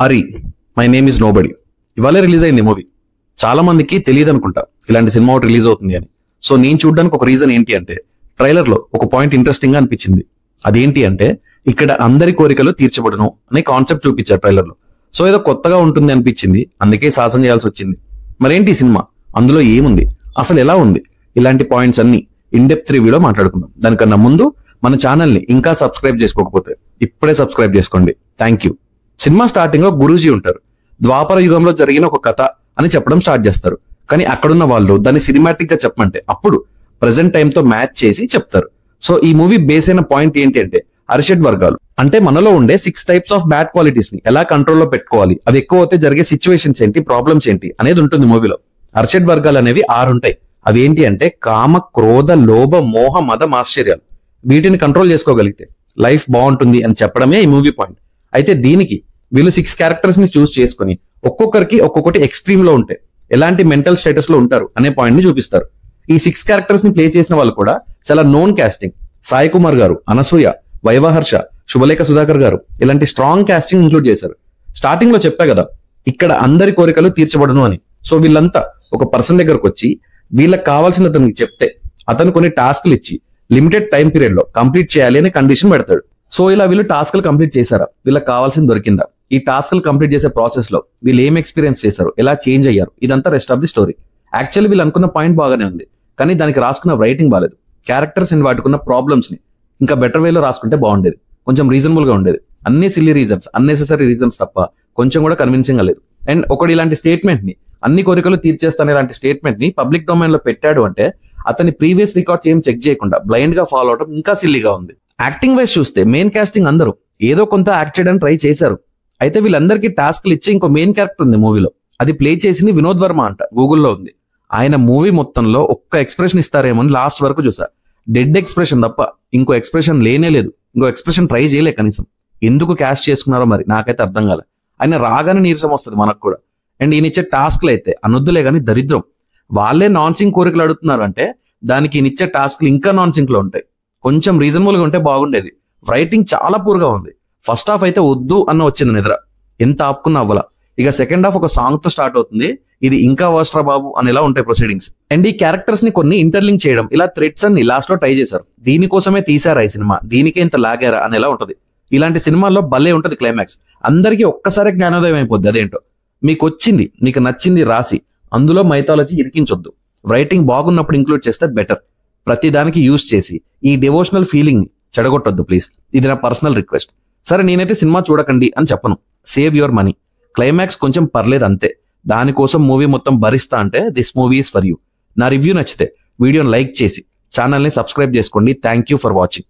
Ari my name is nobody ఇవాళే release అయింది movie. చాలా మందికి తెలియదు అనుకుంటా ఇలాంటి సినిమా ఒకటి రిలీజ్ అవుతుంది అని. సో నేను చూడడానికి ఒక రీజన్ ఏంటి అంటే, ట్రైలర్ లో ఒక పాయింట్ ఇంట్రెస్టింగ్ గా అనిపించింది. అదేంటి అంటే, ఇక్కడ అందరి కోరికలు తీర్చబడును అనే కాన్సెప్ట్ చూపించారు ట్రైలర్ లో. సో ఏదో కొత్తగా ఉంటుంది అనిపించింది, అందుకే సాహసం చేయాల్సి వచ్చింది. మరేంటి ఈ సినిమా, అందులో ఏముంది, అసలు ఎలా ఉంది, ఇలాంటి పాయింట్స్ అన్ని ఇన్ డెప్త్ రివ్యూలో మాట్లాడుకుందాం. దానికన్నా ముందు మన ఛానల్ ని ఇంకా సబ్స్క్రైబ్ చేసుకోకపోతే ఇప్పుడే సబ్స్క్రైబ్ చేసుకోండి. Thank you. సినిమా స్టార్టింగ్ లో గురూజీ ఉంటారు. ద్వాపర యుగంలో జరిగిన ఒక కథ అని చెప్పడం స్టార్ట్ చేస్తారు. కానీ అక్కడున్న వాళ్ళు దాన్ని సినిమాటిక్ గా చెప్పమంటే అప్పుడు ప్రెసెంట్ టైం తో మ్యాచ్ చేసి చెప్తారు. సో ఈ మూవీ బేస్ అయిన పాయింట్ ఏంటి అంటే, అరిషడ్ వర్గాలు అంటే మనలో ఉండే 6 టైప్స్ ఆఫ్ బ్యాడ్ క్వాలిటీస్ ని ఎలా కంట్రోల్లో పెట్టుకోవాలి, అవి ఎక్కువ అయితే జరిగే సిచ్యువేషన్స్ ఏంటి, ప్రాబ్లమ్స్ ఏంటి అనేది ఉంటుంది మూవీలో. అరిషడ్ వర్గాలు అనేవి 6 ఉంటాయి. అవి ఏంటి అంటే కామ, క్రోధ, లోభ, మోహ, మద, ఆశ్చర్యాలు. వీటిని కంట్రోల్ చేసుకోగలిగితే లైఫ్ బాగుంటుంది అని చెప్పడమే ఈ మూవీ పాయింట్. అయితే దీనికి వీళ్ళు 6 క్యారెక్టర్స్ ని చూస్ చేసుకుని ఒక్కొక్కరికి ఒక్కొక్కటి ఎక్స్ట్రీమ్ లో ఉంటే ఎలాంటి మెంటల్ స్టేటస్ లో ఉంటారు అనే పాయింట్ ని చూపిస్తారు. ఈ 6 క్యారెక్టర్స్ ని ప్లే చేసిన వాళ్ళు కూడా చాలా నోన్ కాస్టింగ్. సాయి కుమార్ గారు, అనసూయ, వైవహర్ష, శుభలేఖ సుధాకర్ గారు ఇలాంటి స్ట్రాంగ్ కాస్టింగ్ ఇంక్లూడ్ చేశారు. స్టార్టింగ్ లో చెప్పా కదా, ఇక్కడ అందరి కోరికలు తీర్చబడును అని. సో వీళ్ళంతా ఒక పర్సన్ దగ్గరకు వచ్చి వీళ్ళకి కావాల్సిన అతనికి చెప్తే అతను కొన్ని టాస్క్లు ఇచ్చి లిమిటెడ్ టైం పీరియడ్ లో కంప్లీట్ చేయాలి అనే కండిషన్ పెడతాడు. సో ఇలా వీళ్ళు టాస్క్లు కంప్లీట్ చేశారా, వీళ్ళకి కావాల్సింది దొరికిందా, ఈ టాస్క్లు కంప్లీట్ చేసే ప్రాసెస్ లో వీళ్ళు ఏం ఎక్స్పీరియన్స్ చేశారు, ఎలా చేంజ్ అయ్యారు, ఇదంతా rest of the story. Actually వీళ్ళు అనుకున్న పాయింట్ బాగానే ఉంది, కానీ దానికి రాసుకున్న రైటింగ్ బాలేదు. క్యారెక్టర్స్ అండ్ వాటికున్న ప్రాబ్లమ్స్ ని ఇంకా బెటర్ వేలో రాసుకుంటే బాగుండేది, కొంచెం రీజనబుల్ గా ఉండేది. అన్ని సిల్లీ రీజన్స్, అన్నెసెసరీ రీజన్స్ తప్ప కొంచెం కూడా కన్విన్సింగ్ గా లేదు. అండ్ ఒకటి ఇలాంటి స్టేట్మెంట్ ని, అన్ని కోరికలు తీర్చేస్తాను ఇలాంటి స్టేట్మెంట్ ని పబ్లిక్ డొమైన్ లో పెట్టాడు అంటే అతని ప్రీవియస్ రికార్డ్స్ ఏం చెక్ చేయకుండా బ్లైండ్ గా ఫాలో అవడం ఇంకా సిల్లీగా ఉంది. యాక్టింగ్ వైజ్ చూస్తే మెయిన్ కాస్టింగ్ అందరూ ఏదో కొంత యాక్ట్ చేయడానికి ట్రై చేశారు. అయితే వీళ్ళందరికీ టాస్క్లు ఇచ్చి ఇంకో మెయిన్ క్యారెక్టర్ ఉంది మూవీలో, అది ప్లే చేసింది వినోద్ వర్మ అంట, గూగుల్లో ఉంది. ఆయన మూవీ మొత్తంలో ఒక్క ఎక్స్ప్రెషన్ ఇస్తారేమో అని లాస్ట్ వరకు చూసా. డెడ్ ఎక్స్ప్రెషన్ తప్ప ఇంకో ఎక్స్ప్రెషన్ లేనే లేదు. ఇంకో ఎక్స్ప్రెషన్ ట్రై చేయలే కనీసం. ఎందుకు క్యాస్ట్ చేసుకున్నారో మరి నాకైతే అర్థం కాలే. ఆయన రాగానే నీరసం వస్తుంది మనకు కూడా. అండ్ ఈయన ఇచ్చే టాస్క్లు అయితే అనొద్దులే కానీ దరిద్రం. వాళ్ళే నాన్ సింక్ కోరికలు అడుగుతున్నారు అంటే దానికి ఈయన ఇచ్చే టాస్క్లు ఇంకా నాన్ సింక్ లో ఉంటాయి. కొంచెం రీజనబుల్ గా ఉంటే బాగుండేది. రైటింగ్ చాలా పూర్గా ఉంది. ఫస్ట్ హాఫ్ అయితే వద్దు అన్న వచ్చింది నిద్ర, ఎంత ఆపుకున్నా అవ్వాల. ఇక సెకండ్ హాఫ్ ఒక సాంగ్ తో స్టార్ట్ అవుతుంది, ఇది ఇంకా వర్స్ట్రా బాబు అనేలా ఉంటాయి ప్రొసీడింగ్స్. అండ్ ఈ క్యారెక్టర్స్ ని కొన్ని ఇంటర్లింక్ చేయడం, ఇలా థ్రెడ్స్ అన్ని లాస్ట్ లో ట్రై చేశారు. దీనికోసమే తీసారా ఈ సినిమా, దీనికే ఇంత లాగారా అనేలా ఉంటది. ఇలాంటి సినిమాల్లో భలే ఉంటది క్లైమాక్స్, అందరికీ ఒక్కసారి జ్ఞానోదయం అయిపోద్ది. అదేంటో మీకు వచ్చింది, మీకు నచ్చింది రాసి అందులో మైథాలజీ ఇరికించొద్దు. రైటింగ్ బాగున్నప్పుడు ఇంక్లూడ్ చేస్తే బెటర్. ప్రతి దానికి యూజ్ చేసి ఈ డివోషనల్ ఫీలింగ్ ని చెడగొట్టొద్దు ప్లీజ్. ఇది నా పర్సనల్ రిక్వెస్ట్. సరే నేనైతే సినిమా చూడకండి అని చెప్పను, సేవ్ యువర్ మనీ. క్లైమాక్స్ కొంచెం పర్లేదు అంతే, దానికోసం మూవీ మొత్తం భరిస్తా అంటే this movie is for you. నా రివ్యూ నచ్చితే వీడియోని లైక్ చేసి ఛానల్ని సబ్స్క్రైబ్ చేసుకోండి. Thank you for watching.